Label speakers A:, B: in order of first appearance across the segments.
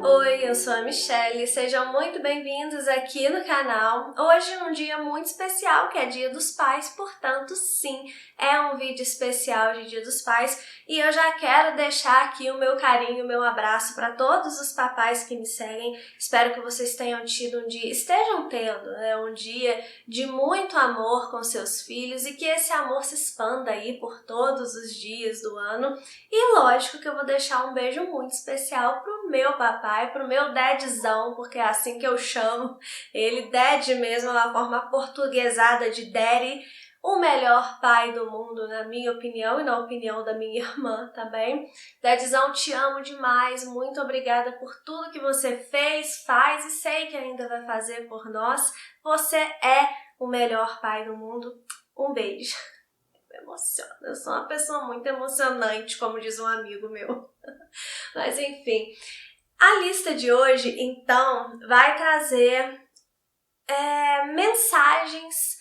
A: Oi, eu sou a Michelle, sejam muito bem-vindos aqui no canal. Hoje é um dia muito especial, que é Dia dos Pais, portanto, sim, é um vídeo especial de Dia dos Pais e eu já quero deixar aqui o meu carinho, o meu abraço para todos os papais que me seguem. Espero que vocês tenham tido um dia, estejam tendo, um dia de muito amor com seus filhos e que esse amor se expanda aí por todos os dias do ano. E lógico que eu vou deixar um beijo muito especial pro meu papai, pro meu dadzão, porque é assim que eu chamo ele, dad mesmo, é uma forma portuguesada de daddy, o melhor pai do mundo, na minha opinião e na opinião da minha irmã também. Dadzão, te amo demais, muito obrigada por tudo que você fez, faz e sei que ainda vai fazer por nós. Você é o melhor pai do mundo. Um beijo. Me emociona, eu sou uma pessoa muito emocionante, como diz um amigo meu. Mas enfim, a lista de hoje, então, vai trazer mensagens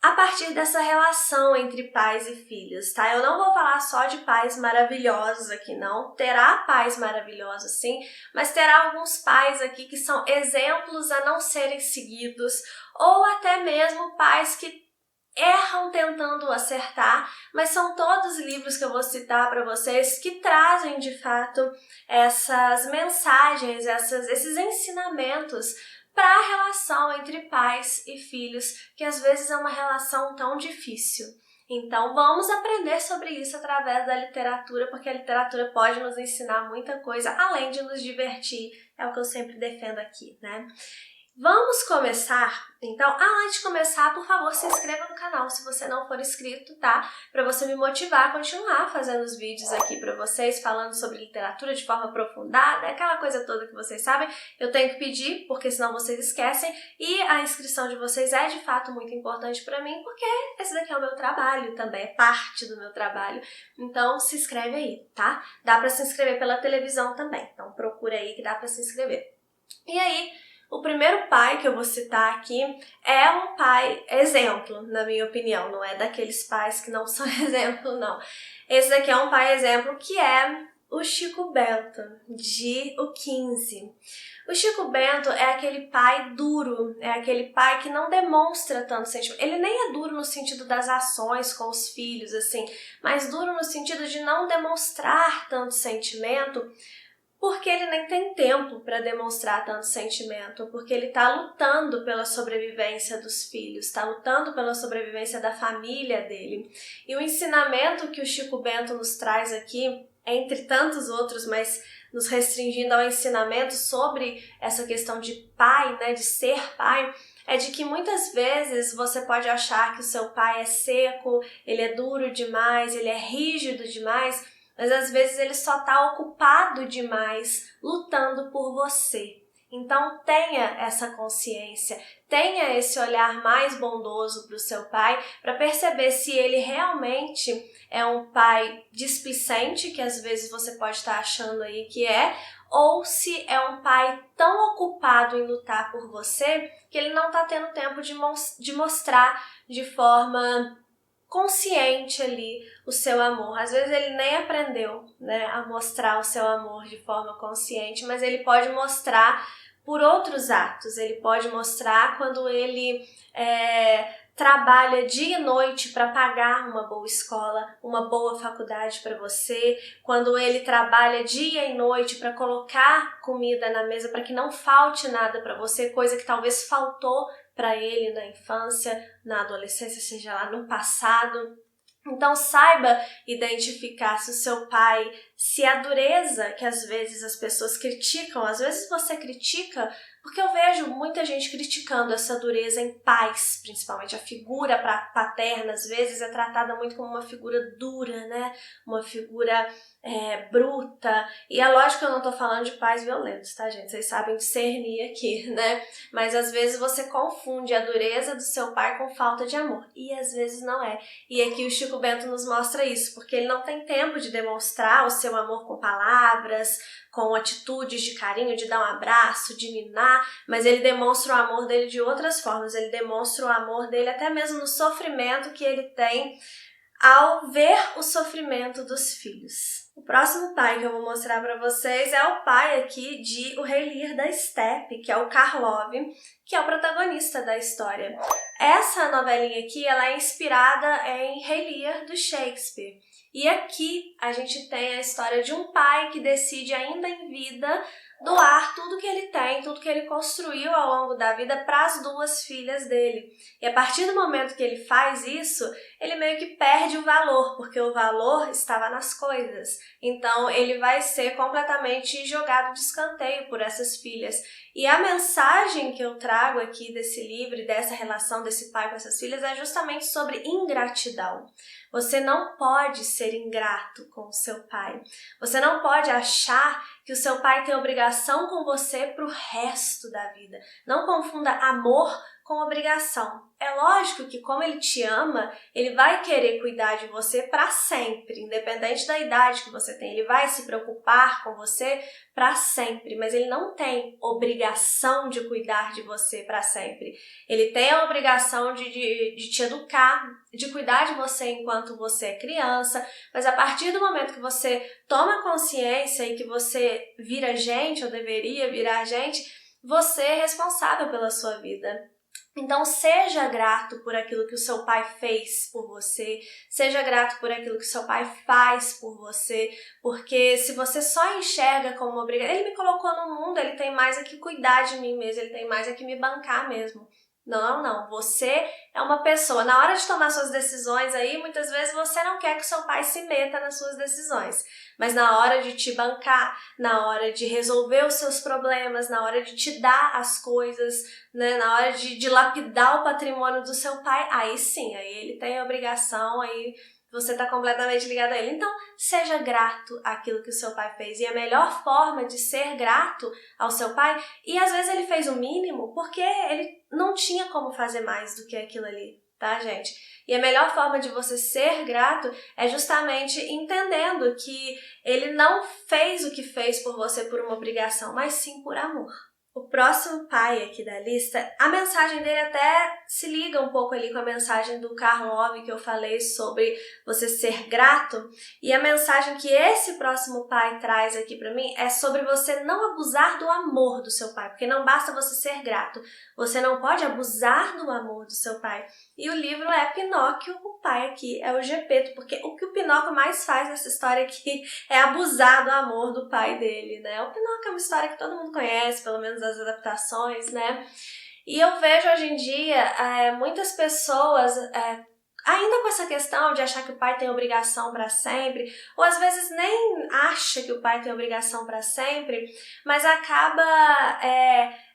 A: a partir dessa relação entre pais e filhos, tá? Eu não vou falar só de pais maravilhosos aqui, não. Terá pais maravilhosos, sim, mas terá alguns pais aqui que são exemplos a não serem seguidos, ou até mesmo pais que erram tentando acertar, mas são todos livros que eu vou citar para vocês que trazem de fato essas mensagens, esses ensinamentos para a relação entre pais e filhos, que às vezes é uma relação tão difícil. Então vamos aprender sobre isso através da literatura, porque a literatura pode nos ensinar muita coisa, além de nos divertir, é o que eu sempre defendo aqui, né? Vamos começar, então, antes de começar, por favor, se inscreva no canal se você não for inscrito, tá? Para você me motivar a continuar fazendo os vídeos aqui para vocês, falando sobre literatura de forma aprofundada, aquela coisa toda que vocês sabem. Eu tenho que pedir, porque senão vocês esquecem, e a inscrição de vocês é de fato muito importante para mim, porque esse daqui é o meu trabalho também, é parte do meu trabalho. Então, se inscreve aí, tá? Dá para se inscrever pela televisão também, então procura aí que dá para se inscrever. E aí, o primeiro pai que eu vou citar aqui é um pai exemplo, na minha opinião, não é daqueles pais que não são exemplo, não. Esse daqui é um pai exemplo que é o Chico Bento, de O 15. O Chico Bento é aquele pai duro, é aquele pai que não demonstra tanto sentimento. Ele nem é duro no sentido das ações com os filhos, assim, mas duro no sentido de não demonstrar tanto sentimento, porque ele nem tem tempo para demonstrar tanto sentimento, porque ele está lutando pela sobrevivência dos filhos, está lutando pela sobrevivência da família dele. E o ensinamento que o Chico Bento nos traz aqui, entre tantos outros, mas nos restringindo ao ensinamento sobre essa questão de pai, né, de ser pai, é de que muitas vezes você pode achar que o seu pai é seco, ele é duro demais, ele é rígido demais, mas às vezes ele só está ocupado demais lutando por você. Então tenha essa consciência, tenha esse olhar mais bondoso para o seu pai, para perceber se ele realmente é um pai displicente, que às vezes você pode estar achando aí que é, ou se é um pai tão ocupado em lutar por você que ele não está tendo tempo de mostrar de forma consciente ali o seu amor. Às vezes ele nem aprendeu, né, a mostrar o seu amor de forma consciente, mas ele pode mostrar por outros atos. Ele pode mostrar quando ele trabalha dia e noite para pagar uma boa escola, uma boa faculdade para você, quando ele trabalha dia e noite para colocar comida na mesa, para que não falte nada para você, coisa que talvez faltou para ele na infância, na adolescência, seja lá no passado. Então saiba identificar se o seu pai, se a dureza que às vezes as pessoas criticam, às vezes você critica, porque eu vejo muita gente criticando essa dureza em pais, principalmente a figura paterna, às vezes é tratada muito como uma figura dura, né? Uma figura bruta. E é lógico que eu não tô falando de pais violentos, tá, gente? Vocês sabem discernir aqui, né? Mas às vezes você confunde a dureza do seu pai com falta de amor. E às vezes não é. E aqui o Chico Bento nos mostra isso, porque ele não tem tempo de demonstrar o seu amor com palavras, com atitudes de carinho, de dar um abraço, de mimar, mas ele demonstra o amor dele de outras formas. Ele demonstra o amor dele até mesmo no sofrimento que ele tem ao ver o sofrimento dos filhos. O próximo pai que eu vou mostrar para vocês é o pai aqui de O Rei Lear da Steppe, que é o Karlov, que é o protagonista da história. Essa novelinha aqui, ela é inspirada em Rei Lear do Shakespeare. E aqui a gente tem a história de um pai que decide ainda em vida doar tudo que ele tem, tudo que ele construiu ao longo da vida para as duas filhas dele. E a partir do momento que ele faz isso, ele meio que perde o valor, porque o valor estava nas coisas. Então ele vai ser completamente jogado de escanteio por essas filhas. E a mensagem que eu trago aqui desse livro e dessa relação desse pai com essas filhas é justamente sobre ingratidão. Você não pode ser ingrato com o seu pai. Você não pode achar que o seu pai tem obrigação com você para o resto da vida. Não confunda amor com obrigação. É lógico que como ele te ama, ele vai querer cuidar de você para sempre, independente da idade que você tem. Ele vai se preocupar com você para sempre, mas ele não tem obrigação de cuidar de você para sempre. Ele tem a obrigação de te educar, de cuidar de você enquanto você é criança, mas a partir do momento que você toma consciência e que você vira gente, ou deveria virar gente, você é responsável pela sua vida. Então seja grato por aquilo que o seu pai fez por você, seja grato por aquilo que o seu pai faz por você, porque se você só enxerga como obrigação, ele me colocou no mundo, ele tem mais a que cuidar de mim mesmo, ele tem mais a que me bancar mesmo. Não, você é uma pessoa, na hora de tomar suas decisões aí, muitas vezes você não quer que o seu pai se meta nas suas decisões, mas na hora de te bancar, na hora de resolver os seus problemas, na hora de te dar as coisas, né, na hora de lapidar o patrimônio do seu pai, aí sim, aí ele tem a obrigação, aí você está completamente ligado a ele. Então, seja grato àquilo que o seu pai fez. E a melhor forma de ser grato ao seu pai, e às vezes ele fez o mínimo porque ele não tinha como fazer mais do que aquilo ali, tá, gente? E a melhor forma de você ser grato é justamente entendendo que ele não fez o que fez por você por uma obrigação, mas sim por amor. O próximo pai aqui da lista, a mensagem dele até se liga um pouco ali com a mensagem do Karlov que eu falei sobre você ser grato, e a mensagem que esse próximo pai traz aqui pra mim é sobre você não abusar do amor do seu pai, porque não basta você ser grato, você não pode abusar do amor do seu pai. E o livro é Pinóquio, o pai aqui é o Gepeto, porque o que o Pinóquio mais faz nessa história aqui é abusar do amor do pai dele, né? O Pinóquio é uma história que todo mundo conhece, pelo menos das adaptações, né? E eu vejo hoje em dia muitas pessoas ainda com essa questão de achar que o pai tem obrigação para sempre, ou às vezes nem acha que o pai tem obrigação para sempre, mas acaba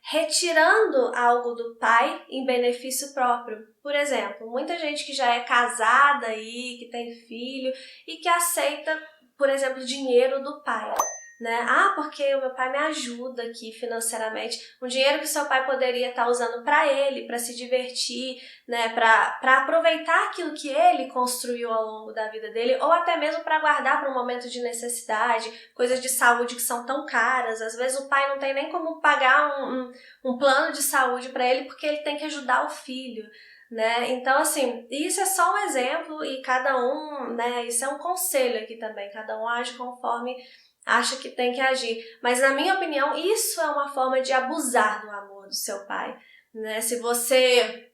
A: retirando algo do pai em benefício próprio. Por exemplo, muita gente que já é casada aí, que tem filho e que aceita, por exemplo, dinheiro do pai. Né? Porque o meu pai me ajuda aqui financeiramente, um dinheiro que seu pai poderia estar usando para ele, para se divertir, né? Para aproveitar aquilo que ele construiu ao longo da vida dele, ou até mesmo para guardar para um momento de necessidade, coisas de saúde que são tão caras. Às vezes o pai não tem nem como pagar um plano de saúde para ele porque ele tem que ajudar o filho. Né? Então, assim, isso é só um exemplo e cada um, né? Isso é um conselho aqui também, cada um age conforme acha que tem que agir. Mas, na minha opinião, isso é uma forma de abusar do amor do seu pai, né? Se você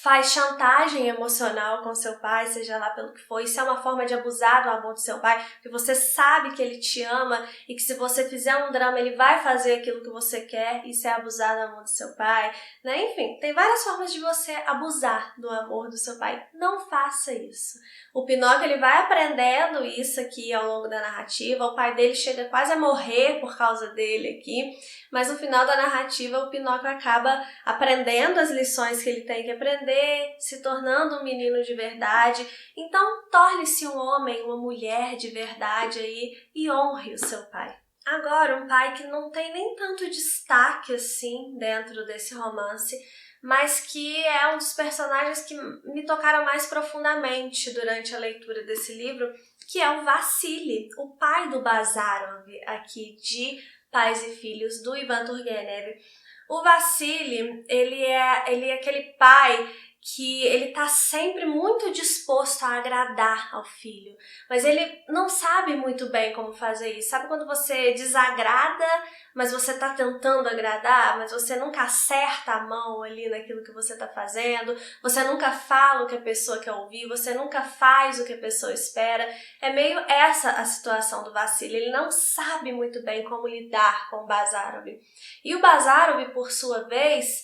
A: faz chantagem emocional com seu pai, seja lá pelo que for, isso é uma forma de abusar do amor do seu pai, porque você sabe que ele te ama e que se você fizer um drama, ele vai fazer aquilo que você quer, isso é abusar do amor do seu pai, né? Enfim, tem várias formas de você abusar do amor do seu pai. Não faça isso. O Pinóquio, ele vai aprendendo isso aqui ao longo da narrativa, o pai dele chega quase a morrer por causa dele aqui, mas no final da narrativa o Pinóquio acaba aprendendo as lições que ele tem que aprender, se tornando um menino de verdade. Então torne-se um homem, uma mulher de verdade aí e honre o seu pai. Agora, um pai que não tem nem tanto destaque assim dentro desse romance, mas que é um dos personagens que me tocaram mais profundamente durante a leitura desse livro, que é o Vassili, o pai do Bazarov, aqui de Pais e Filhos, do Ivan Turgenev. O Vassili, ele é aquele pai que ele tá sempre muito disposto a agradar ao filho, mas ele não sabe muito bem como fazer isso. Sabe quando você desagrada, mas você tá tentando agradar, mas você nunca acerta a mão ali naquilo que você tá fazendo, você nunca fala o que a pessoa quer ouvir, você nunca faz o que a pessoa espera. É meio essa a situação do Vassili. Ele não sabe muito bem como lidar com o Bazarov. E o Bazarov, por sua vez,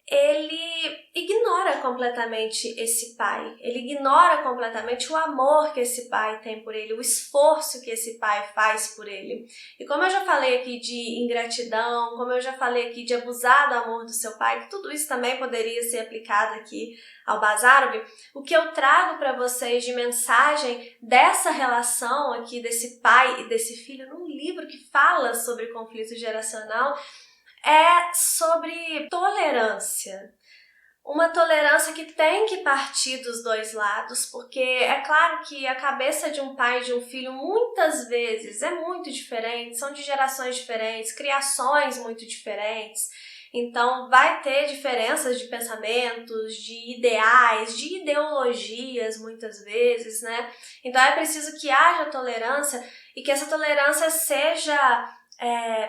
A: ele ignora completamente esse pai, ele ignora completamente o amor que esse pai tem por ele, o esforço que esse pai faz por ele. E como eu já falei aqui de ingratidão, como eu já falei aqui de abusar do amor do seu pai, que tudo isso também poderia ser aplicado aqui ao Bazarov, o que eu trago para vocês de mensagem dessa relação aqui desse pai e desse filho num livro que fala sobre conflito geracional é sobre tolerância. Uma tolerância que tem que partir dos dois lados, porque é claro que a cabeça de um pai e de um filho muitas vezes é muito diferente, são de gerações diferentes, criações muito diferentes. Então vai ter diferenças de pensamentos, de ideais, de ideologias muitas vezes, né? Então é preciso que haja tolerância e que essa tolerância seja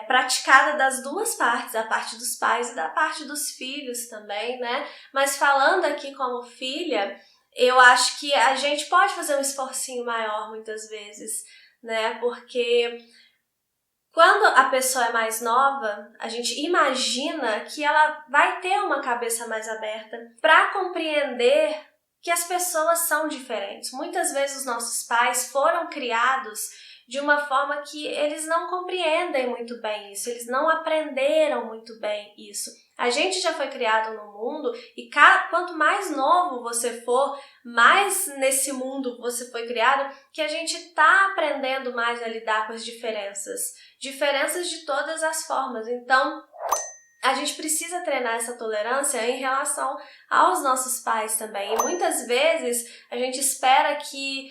A: praticada das duas partes, a parte dos pais e da parte dos filhos também, né? Mas falando aqui como filha, eu acho que a gente pode fazer um esforcinho maior muitas vezes, né? Porque quando a pessoa é mais nova, a gente imagina que ela vai ter uma cabeça mais aberta para compreender que as pessoas são diferentes. Muitas vezes os nossos pais foram criados de uma forma que eles não compreendem muito bem isso, eles não aprenderam muito bem isso. A gente já foi criado no mundo e quanto mais novo você for, mais nesse mundo você foi criado, que a gente está aprendendo mais a lidar com as diferenças de todas as formas. Então, a gente precisa treinar essa tolerância em relação aos nossos pais também. E muitas vezes a gente espera que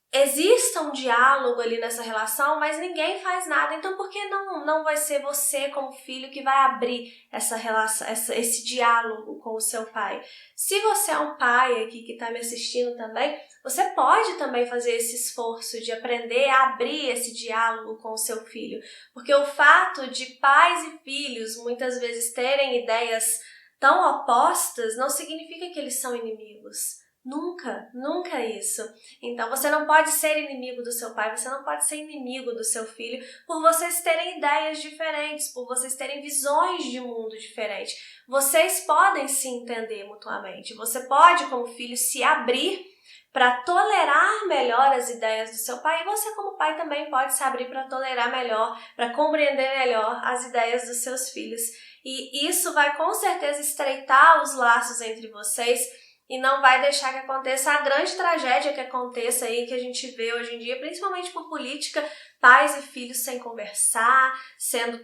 A: exista um diálogo ali nessa relação, mas ninguém faz nada. Então, por que não vai ser você, como filho, que vai abrir essa relação, esse diálogo com o seu pai? Se você é um pai aqui que está me assistindo também, você pode também fazer esse esforço de aprender a abrir esse diálogo com o seu filho. Porque o fato de pais e filhos muitas vezes terem ideias tão opostas não significa que eles são inimigos. Nunca, nunca isso. Então você não pode ser inimigo do seu pai, você não pode ser inimigo do seu filho por vocês terem ideias diferentes, por vocês terem visões de mundo diferentes. Vocês podem se entender mutuamente, você pode como filho se abrir para tolerar melhor as ideias do seu pai e você como pai também pode se abrir para tolerar melhor, para compreender melhor as ideias dos seus filhos. E isso vai com certeza estreitar os laços entre vocês e não vai deixar que aconteça a grande tragédia que aconteça aí, que a gente vê hoje em dia, principalmente por política, pais e filhos sem conversar, sendo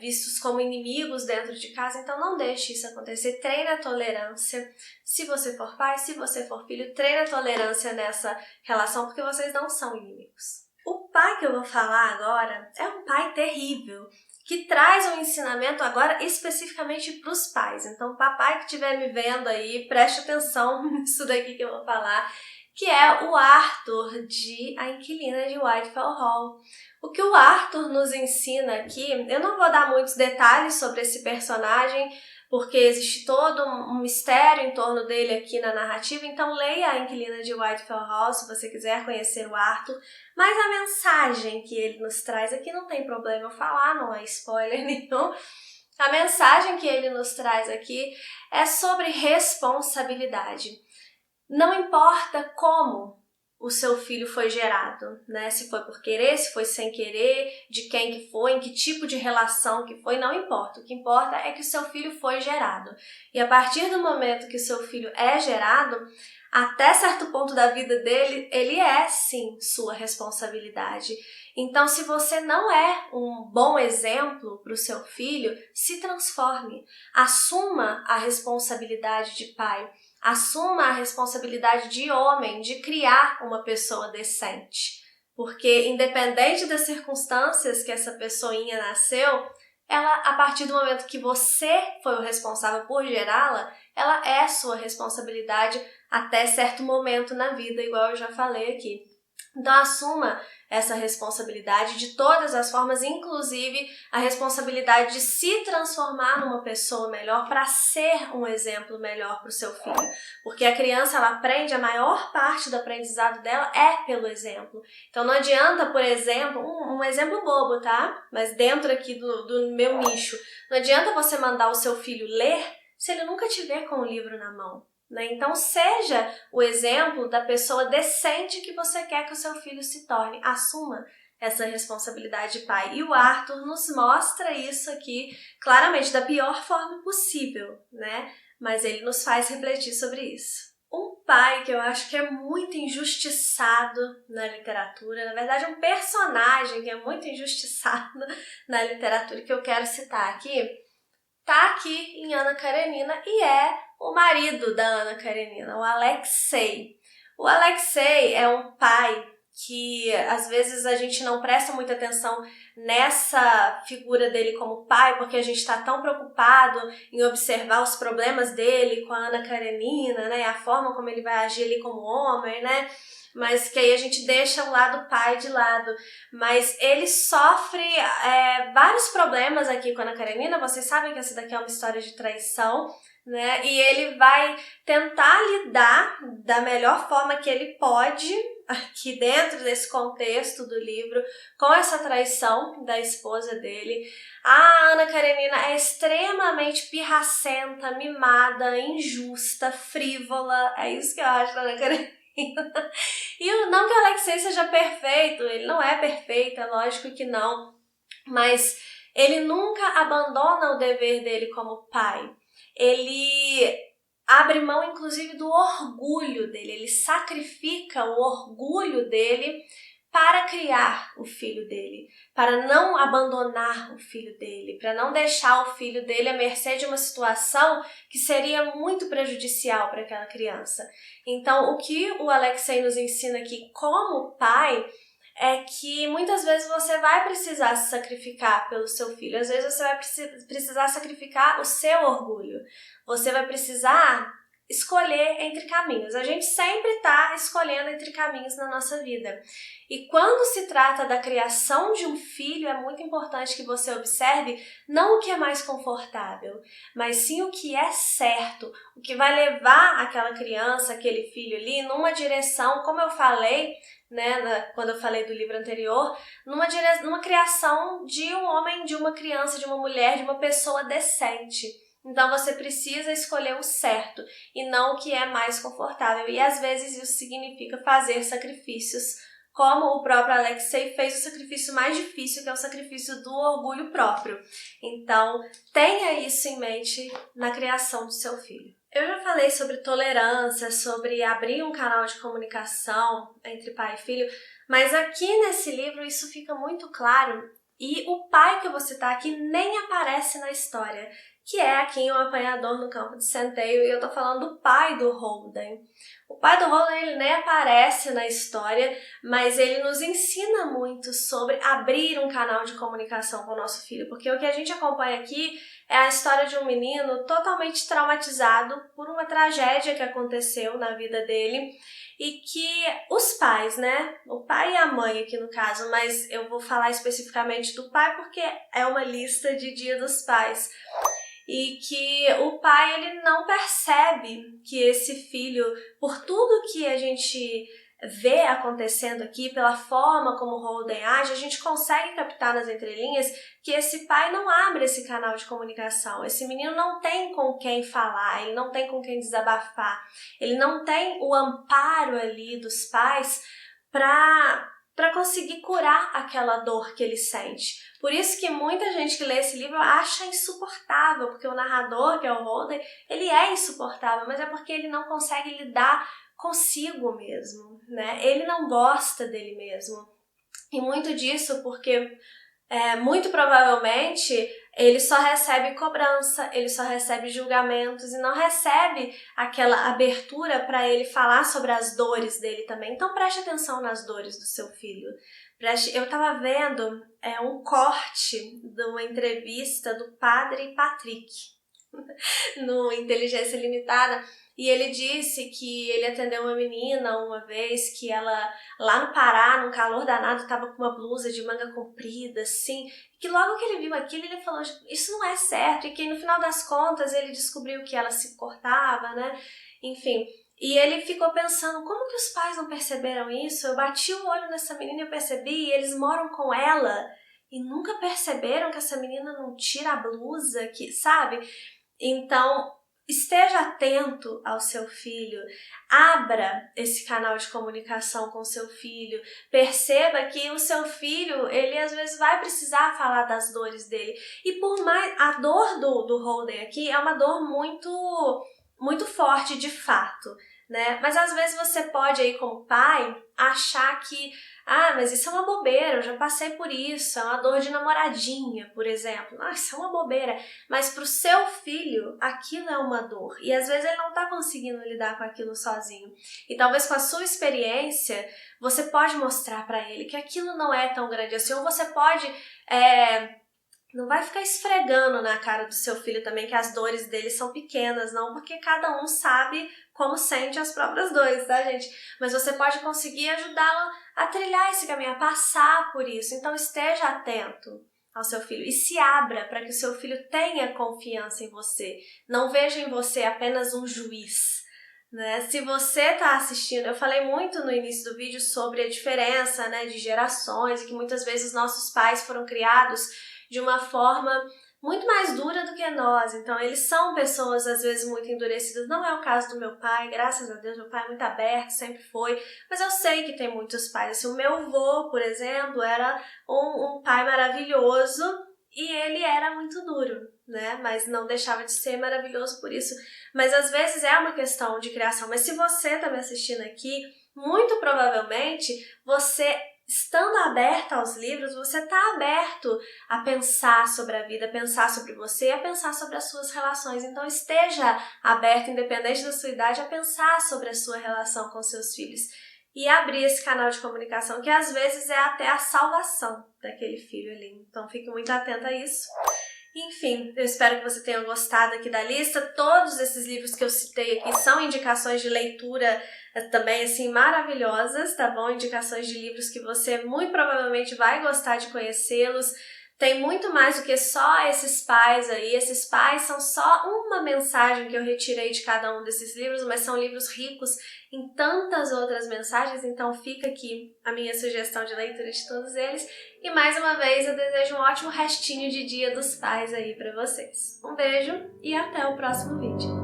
A: vistos como inimigos dentro de casa. Então não deixe isso acontecer, treine a tolerância. Se você for pai, se você for filho, treine a tolerância nessa relação, porque vocês não são inimigos. O pai que eu vou falar agora é um pai terrível, que traz um ensinamento agora especificamente para os pais. Então, papai que estiver me vendo aí, preste atenção nisso daqui que eu vou falar, que é o Arthur de A Inquilina de Whitefell Hall. O que o Arthur nos ensina aqui, eu não vou dar muitos detalhes sobre esse personagem, porque existe todo um mistério em torno dele aqui na narrativa, então leia A Inquilina de Whitefell Hall se você quiser conhecer o Arthur, mas a mensagem que ele nos traz aqui não tem problema eu falar, não é spoiler nenhum. A mensagem que ele nos traz aqui é sobre responsabilidade. Não importa como o seu filho foi gerado, né? Se foi por querer, se foi sem querer, de quem que foi, em que tipo de relação que foi, não importa. O que importa é que o seu filho foi gerado. E a partir do momento que o seu filho é gerado, até certo ponto da vida dele, ele é sim sua responsabilidade. Então, se você não é um bom exemplo para o seu filho, se transforme. Assuma a responsabilidade de pai. Assuma a responsabilidade de homem, de criar uma pessoa decente. Porque, independente das circunstâncias que essa pessoinha nasceu, ela, a partir do momento que você foi o responsável por gerá-la, ela é sua responsabilidade até certo momento na vida, igual eu já falei aqui. Então assuma essa responsabilidade de todas as formas, inclusive a responsabilidade de se transformar numa pessoa melhor para ser um exemplo melhor para o seu filho. Porque a criança, ela aprende, a maior parte do aprendizado dela é pelo exemplo. Então não adianta, por exemplo, um exemplo bobo, tá? Mas dentro aqui do meu nicho, não adianta você mandar o seu filho ler se ele nunca te vê com o livro na mão. Então seja o exemplo da pessoa decente que você quer que o seu filho se torne. Assuma essa responsabilidade de pai. E o Arthur nos mostra isso aqui claramente da pior forma possível, né? Mas ele nos faz refletir sobre isso. Um pai que eu acho que é muito injustiçado na literatura, na verdade um personagem que é muito injustiçado na literatura que eu quero citar aqui, tá aqui em Ana Karenina e é o marido da Ana Karenina, o Alexei. O Alexei é um pai que às vezes a gente não presta muita atenção nessa figura dele como pai, porque a gente está tão preocupado em observar os problemas dele com a Ana Karenina, né, a forma como ele vai agir ali como homem, né, mas que aí a gente deixa o lado pai de lado. Mas ele sofre vários problemas aqui com a Ana Karenina. Vocês sabem que essa daqui é uma história de traição, né? E ele vai tentar lidar da melhor forma que ele pode, aqui dentro desse contexto do livro, com essa traição da esposa dele. A Ana Karenina é extremamente pirracenta, mimada, injusta, frívola. É isso que eu acho da Ana Karenina. E não que o Alexei seja perfeito, ele não é perfeito, é lógico que não, mas ele nunca abandona o dever dele como pai. Ele abre mão, inclusive, do orgulho dele, ele sacrifica o orgulho dele para criar o filho dele, para não abandonar o filho dele, para não deixar o filho dele à mercê de uma situação que seria muito prejudicial para aquela criança. Então, o que o Alexei nos ensina aqui como pai é que muitas vezes você vai precisar se sacrificar pelo seu filho, às vezes você vai precisar sacrificar o seu orgulho, você vai precisar escolher entre caminhos. A gente sempre está escolhendo entre caminhos na nossa vida. E quando se trata da criação de um filho, é muito importante que você observe não o que é mais confortável, mas sim o que é certo, o que vai levar aquela criança, aquele filho ali, numa direção, como eu falei, né, quando eu falei do livro anterior, numa criação de um homem, de uma criança, de uma mulher, de uma pessoa decente. Então você precisa escolher o certo e não o que é mais confortável. E às vezes isso significa fazer sacrifícios, como o próprio Alexei fez o sacrifício mais difícil, que é o sacrifício do orgulho próprio. Então tenha isso em mente na criação do seu filho. Eu já falei sobre tolerância, sobre abrir um canal de comunicação entre pai e filho, mas aqui nesse livro isso fica muito claro e o pai que eu vou citar aqui nem aparece na história, que é aqui um apanhador no campo de centeio, e eu tô falando do pai do Holden. O pai do Holden, ele nem aparece na história, mas ele nos ensina muito sobre abrir um canal de comunicação com o nosso filho, porque o que a gente acompanha aqui é a história de um menino totalmente traumatizado por uma tragédia que aconteceu na vida dele, e que os pais, né, o pai e a mãe aqui no caso, mas eu vou falar especificamente do pai porque é uma lista de Dia dos Pais, e que o pai ele não percebe que esse filho, por tudo que a gente vê acontecendo aqui, pela forma como o Holden age, a gente consegue captar nas entrelinhas que esse pai não abre esse canal de comunicação. Esse menino não tem com quem falar, ele não tem com quem desabafar, ele não tem o amparo ali dos pais para conseguir curar aquela dor que ele sente. Por isso que muita gente que lê esse livro acha insuportável, porque o narrador, que é o Holden, ele é insuportável, mas é porque ele não consegue lidar consigo mesmo, né? Ele não gosta dele mesmo. E muito disso porque, muito provavelmente, ele só recebe cobrança, ele só recebe julgamentos e não recebe aquela abertura para ele falar sobre as dores dele também. Então preste atenção nas dores do seu filho, Eu tava vendo um corte de uma entrevista do padre Patrick no Inteligência Limitada, e ele disse que ele atendeu uma menina uma vez que ela, lá no Pará, num calor danado, tava com uma blusa de manga comprida, assim, que logo que ele viu aquilo, ele falou, isso não é certo, e que no final das contas ele descobriu que ela se cortava, né, enfim. E ele ficou pensando, como que os pais não perceberam isso? Eu bati o olho nessa menina e eu percebi, e eles moram com ela, e nunca perceberam que essa menina não tira a blusa, que, sabe? Então, esteja atento ao seu filho, abra esse canal de comunicação com o seu filho, perceba que o seu filho, ele às vezes vai precisar falar das dores dele. E por mais, a dor do Holden aqui é uma dor muito forte de fato, né? Mas às vezes você pode aí como pai achar que mas isso é uma bobeira, eu já passei por isso, é uma dor de namoradinha, por exemplo. Isso é uma bobeira. Mas pro seu filho, aquilo é uma dor. E às vezes ele não tá conseguindo lidar com aquilo sozinho. E talvez com a sua experiência, você pode mostrar pra ele que aquilo não é tão grande assim. Ou você pode... Não vai ficar esfregando na cara do seu filho também que as dores dele são pequenas, não, porque cada um sabe como sente as próprias dores, tá, gente? Mas você pode conseguir ajudá-lo a trilhar esse caminho, a passar por isso. Então esteja atento ao seu filho e se abra para que o seu filho tenha confiança em você. Não veja em você apenas um juiz, né? Se você está assistindo, eu falei muito no início do vídeo sobre a diferença, né, de gerações e que muitas vezes os nossos pais foram criados de uma forma muito mais dura do que nós, então eles são pessoas às vezes muito endurecidas. Não é o caso do meu pai, graças a Deus, meu pai é muito aberto, sempre foi, mas eu sei que tem muitos pais, assim, o meu avô, por exemplo, era um pai maravilhoso e ele era muito duro, né, mas não deixava de ser maravilhoso por isso, mas às vezes é uma questão de criação. Mas se você está me assistindo aqui, muito provavelmente você, estando aberta aos livros, você está aberto a pensar sobre a vida, a pensar sobre você, a pensar sobre as suas relações. Então esteja aberto, independente da sua idade, a pensar sobre a sua relação com seus filhos. E abrir esse canal de comunicação, que às vezes é até a salvação daquele filho ali. Então fique muito atento a isso. Enfim, eu espero que você tenha gostado aqui da lista. Todos esses livros que eu citei aqui são indicações de leitura também, assim, maravilhosas, tá bom? Indicações de livros que você muito provavelmente vai gostar de conhecê-los. Tem muito mais do que só esses pais aí. Esses pais são só uma mensagem que eu retirei de cada um desses livros, mas são livros ricos em tantas outras mensagens, então fica aqui a minha sugestão de leitura de todos eles. E mais uma vez eu desejo um ótimo restinho de Dia dos Pais aí pra vocês. Um beijo e até o próximo vídeo.